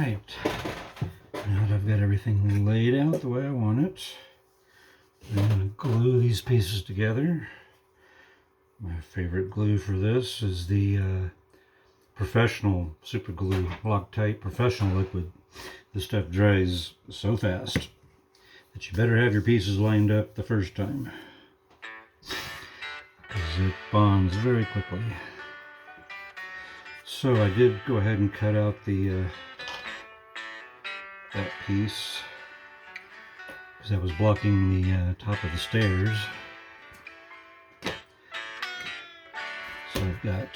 Alright, now that I've got everything laid out the way I want it, I'm going to glue these pieces together. My favorite glue for this is the professional super glue, Loctite professional liquid. This stuff dries so fast that you better have your pieces lined up the first time, because it bonds very quickly. So I did go ahead and cut out the that piece because that was blocking the top of the stairs. So I've got,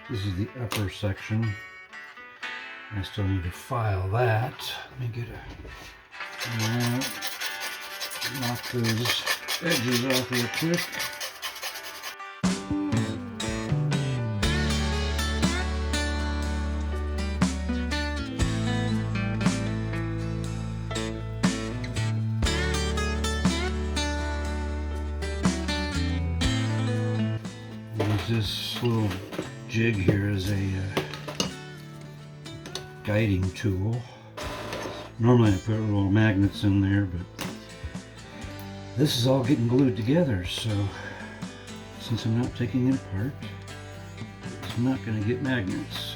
this is the upper section. I still need to file that. Let me get a, knock those edges off real quick. This little jig here is a guiding tool. Normally I put little magnets in there, but this is all getting glued together, so since I'm not taking it apart, it's not going to get magnets.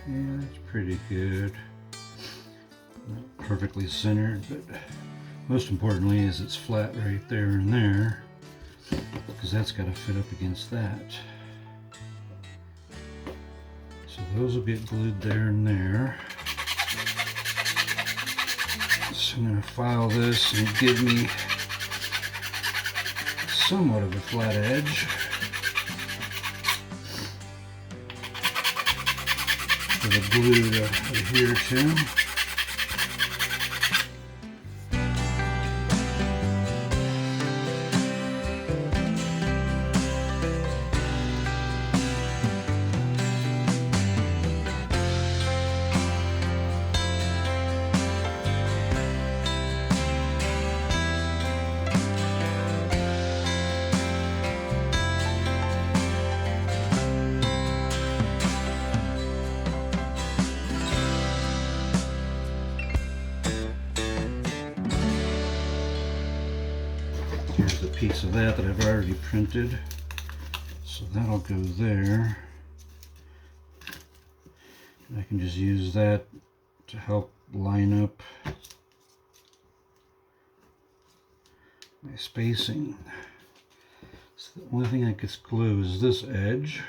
Yeah, that's pretty good. Not perfectly centered, but most importantly is it's flat right there and there, because that's got to fit up against that. So those will get glued there and there. So I'm going to file this and give me somewhat of a flat edge. For the glue to adhere to. Here's a piece of that I've already printed, so that'll go there. And I can just use that to help line up my spacing. So the only thing I could glue is this edge.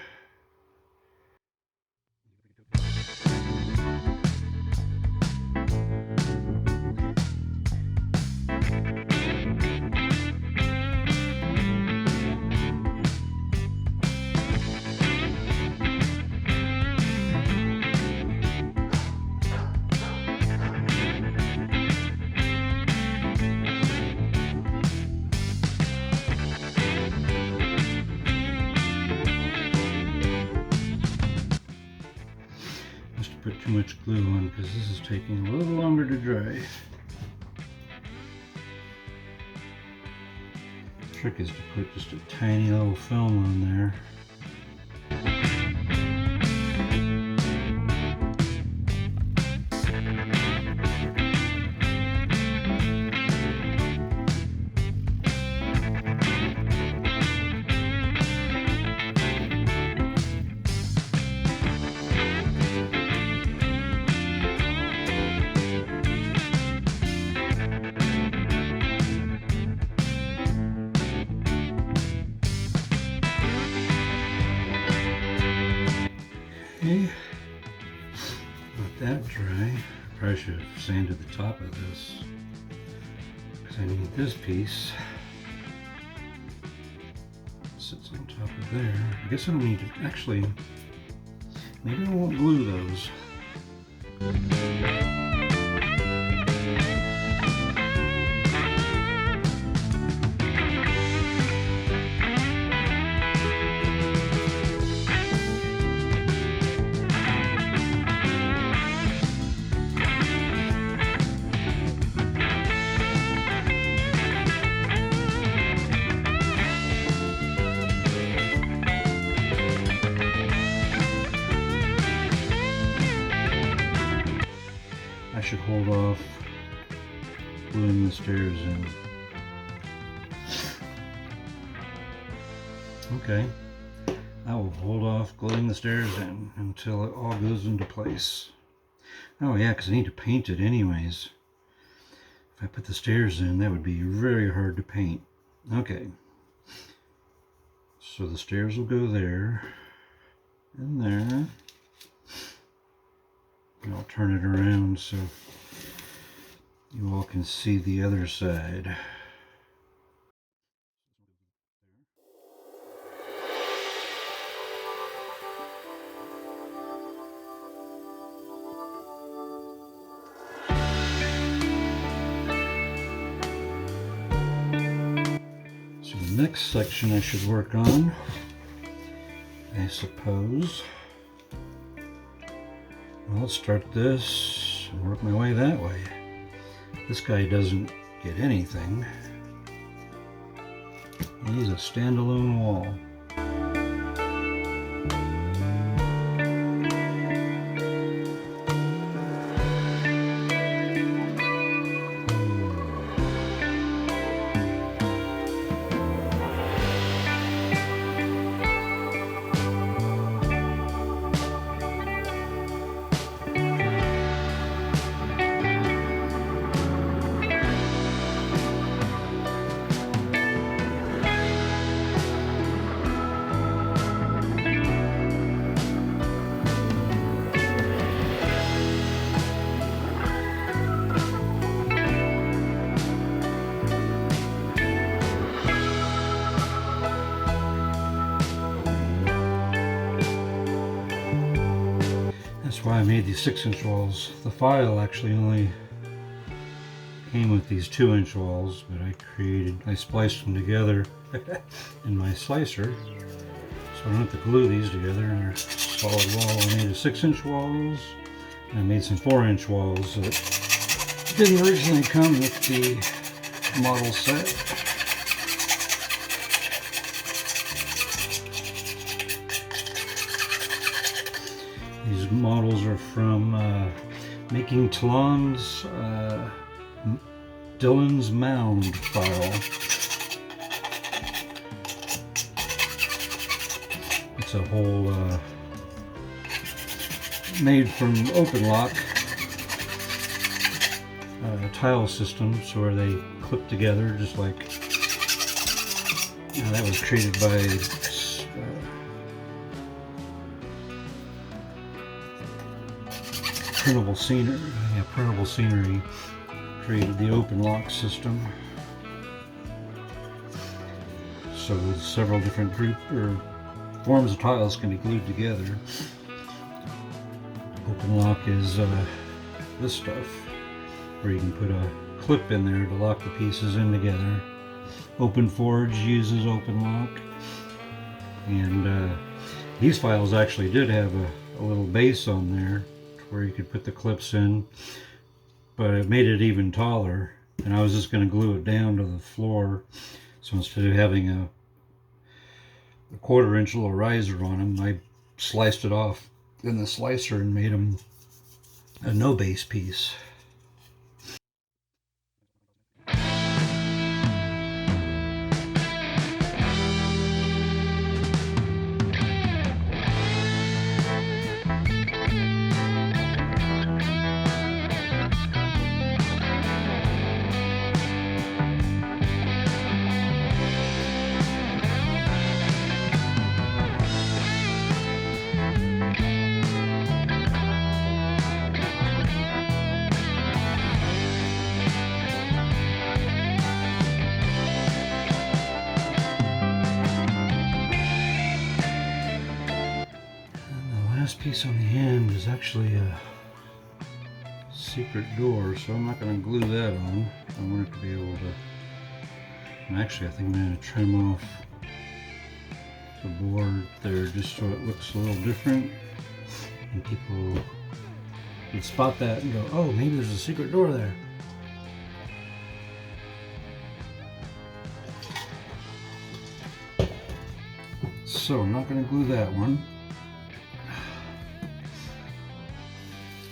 Put too much glue on because this is taking a little longer to dry. The trick is to put just a tiny little film on there. Okay, not that dry. Probably should have sanded the top of this, because I need this piece sits on top of there. I guess I don't need to, actually, maybe I won't glue those. I should hold off gluing the stairs in. Okay, I will hold off gluing the stairs in until it all goes into place. Oh yeah, because I need to paint it anyways. If I put the stairs in, that would be very hard to paint. Okay, so the stairs will go there and there. I'll turn it around so you all can see the other side. So the next section I should work on, I suppose. Well, let's start this and work my way that way. This guy doesn't get anything. He's a standalone wall. That's why I made these 6-inch walls. The file actually only came with these 2-inch walls, but I spliced them together in my slicer. So I don't have to glue these together, and they're solid wall. I made a 6-inch walls, and I made some 4-inch walls that didn't originally come with the model set. These models are from Making Talon's Dylan's Mound file. It's a whole made from open lock tile systems where they clip together just like that was created by Printable Scenery created the open lock system. So several different forms of tiles can be glued together. Open lock is this stuff, where you can put a clip in there to lock the pieces in together. Open Forge uses open lock, and these files actually did have a little base on there where you could put the clips in, but it made it even taller, and I was just going to glue it down to the floor. So instead of having a 1/4 inch little riser on them, I sliced it off in the slicer and made them a no base piece. last piece on the end is actually a secret door, so I'm not going to glue that on. I want it to be able to, and actually I think I'm going to trim off the board there just so it looks a little different, and people would spot that and go, oh, maybe there's a secret door there. So I'm not going to glue that one.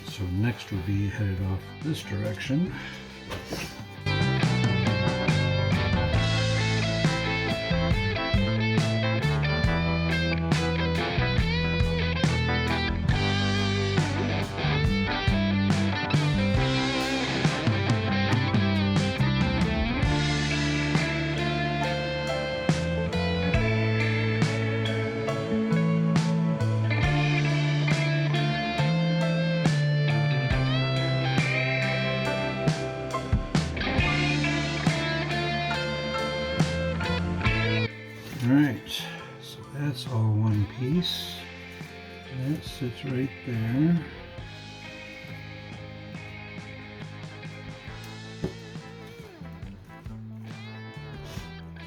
So next we'll be headed off this direction. Alright, so that's all one piece. That sits right there.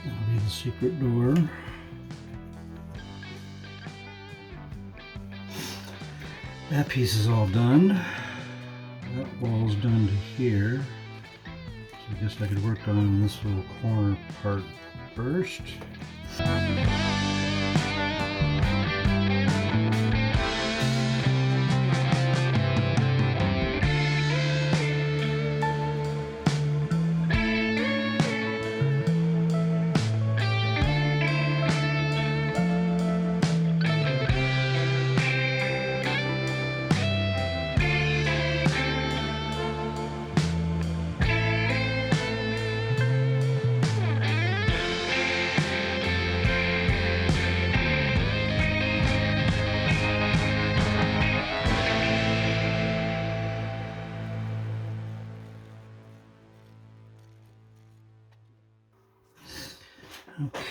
That'll be the secret door. That piece is all done. That wall's done to here. So I guess I could work on this little corner part first.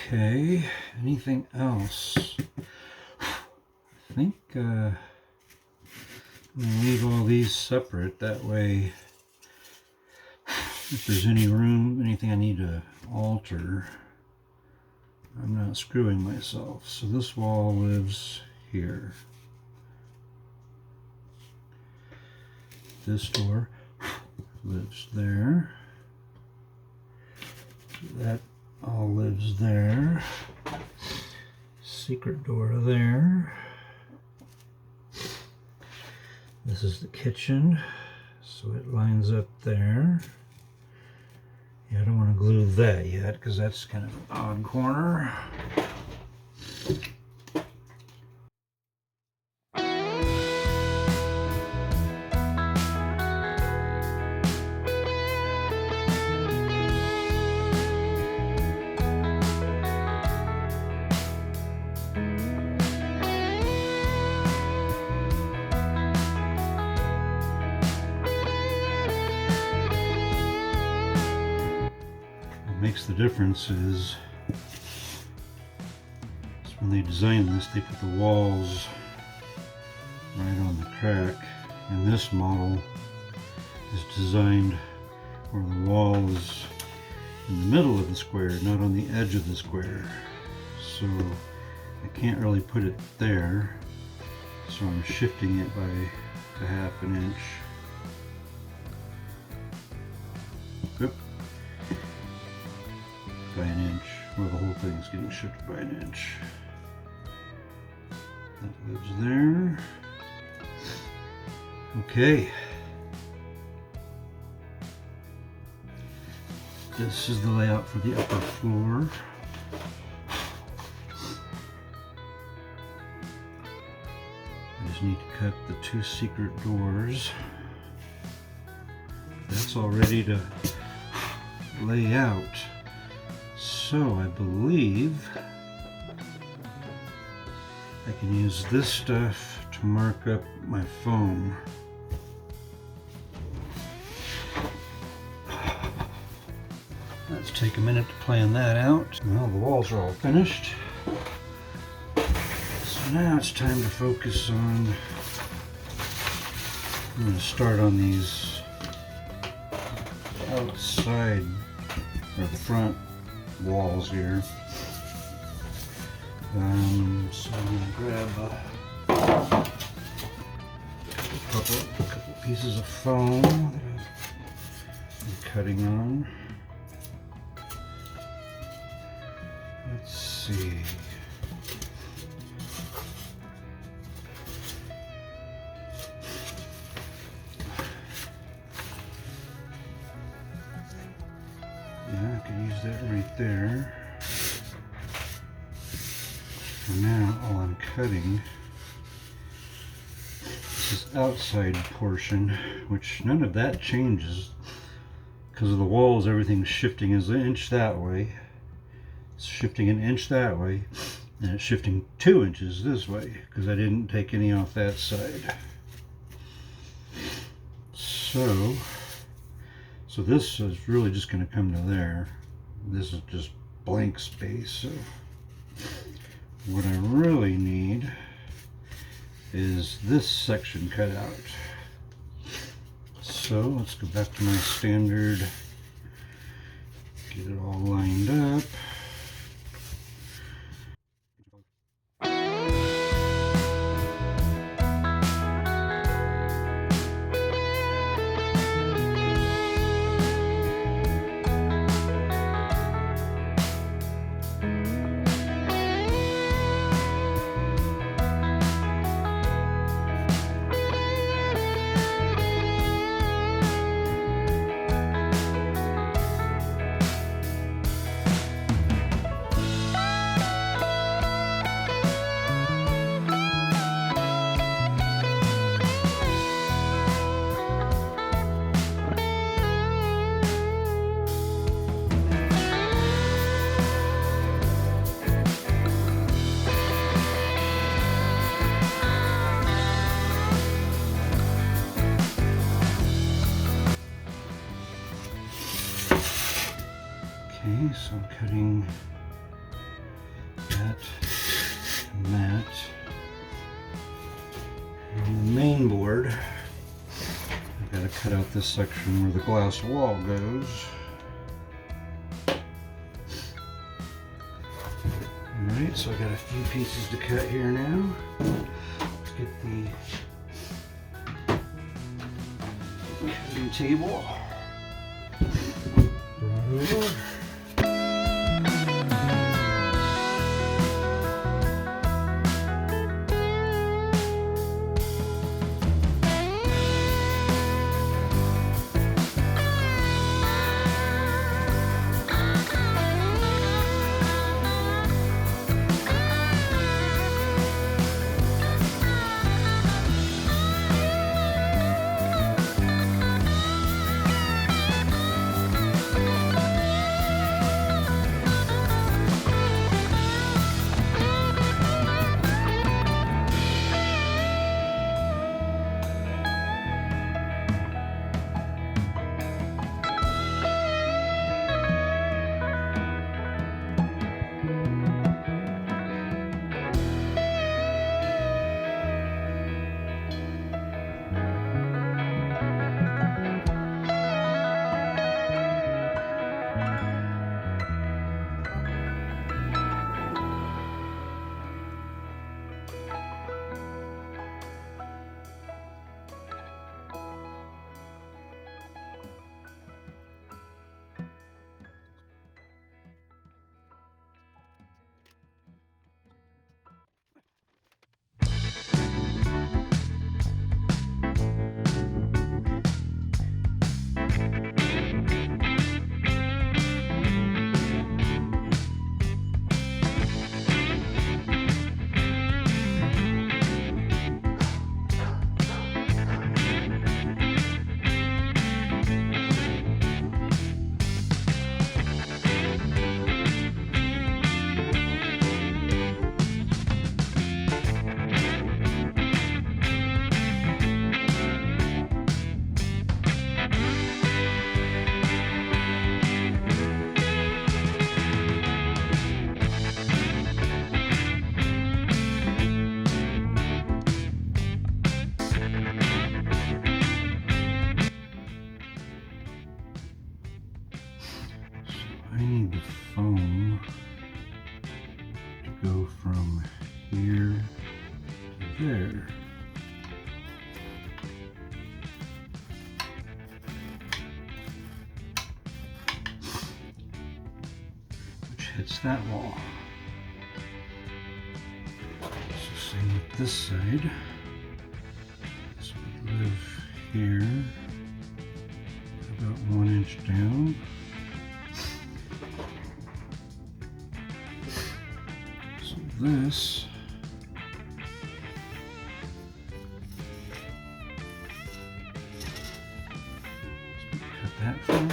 Okay, anything else? I think I'm going to leave all these separate, that way if there's any room, anything I need to alter, I'm not screwing myself. So this wall lives here. This door lives there. That all lives there. Secret door there. This is the kitchen, so it lines up there. Yeah, I don't want to glue that yet because that's kind of an odd corner. Makes the difference is when they designed this, they put the walls right on the crack, and this model is designed where the wall is in the middle of the square, not on the edge of the square. So I can't really put it there, so I'm shifting it by a half an inch. Oop. By an inch, well, the whole thing's getting shifted by an inch. That lives there. Okay. This is the layout for the upper floor. I just need to cut the two secret doors. That's all ready to lay out. So I believe I can use this stuff to mark up my phone. Let's take a minute to plan that out. Well, the walls are all finished. So Now it's time to focus on, I'm going to start on these outside, or the front walls here. So I'm going to grab a couple pieces of foam that I'm cutting on. Let's see. Yeah, I can use that right there. For now, all I'm cutting is this outside portion, which none of that changes. Because of the walls, everything's shifting is an inch that way. It's shifting an inch that way, and it's shifting 2 inches this way, because I didn't take any off that side. So this is really just going to come to there. This is just blank space. So what I really need is this section cut out. So let's go back to my standard, get it all lined up. Okay, so I'm cutting that and that. And on the main board, I've got to cut out this section where the glass wall goes. Alright, so I've got a few pieces to cut here now. Let's get the cutting table. Right over. there. Which hits that wall. So same with this side. This would live here, about 1 inch down. So this cut that for.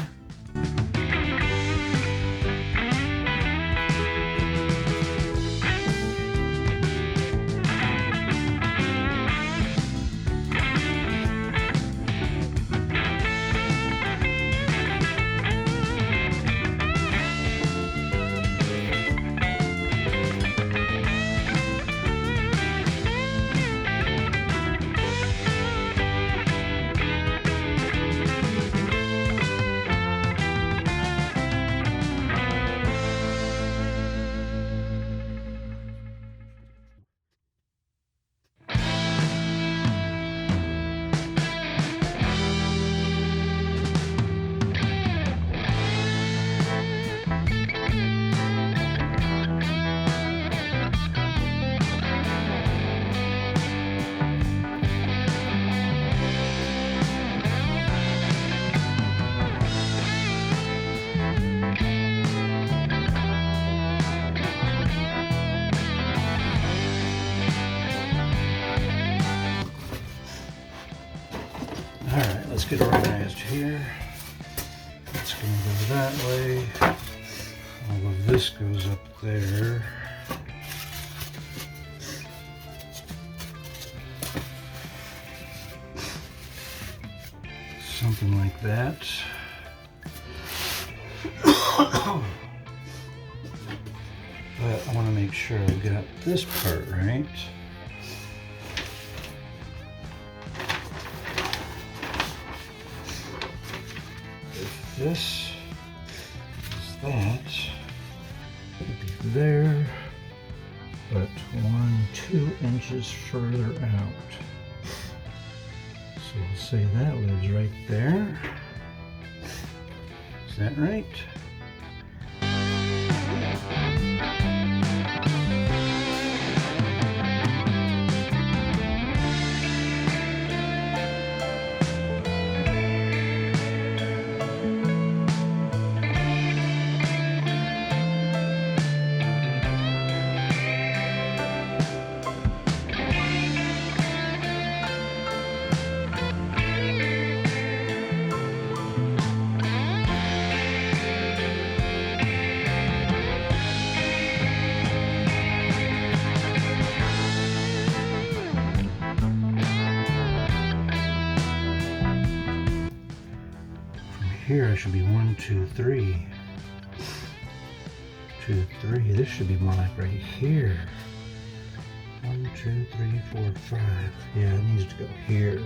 Alright, let's get organized here. It's going to go that way. All of this goes up there. Something like that. But I want to make sure I've got this part right. If this is that, it'll be there, but 2 inches further out. So we'll say that lives right there. Is that right? Here I should be 1, 2, 3. 2, 3. This should be more like right here. 1, 2, 3, 4, 5. Yeah, it needs to go here.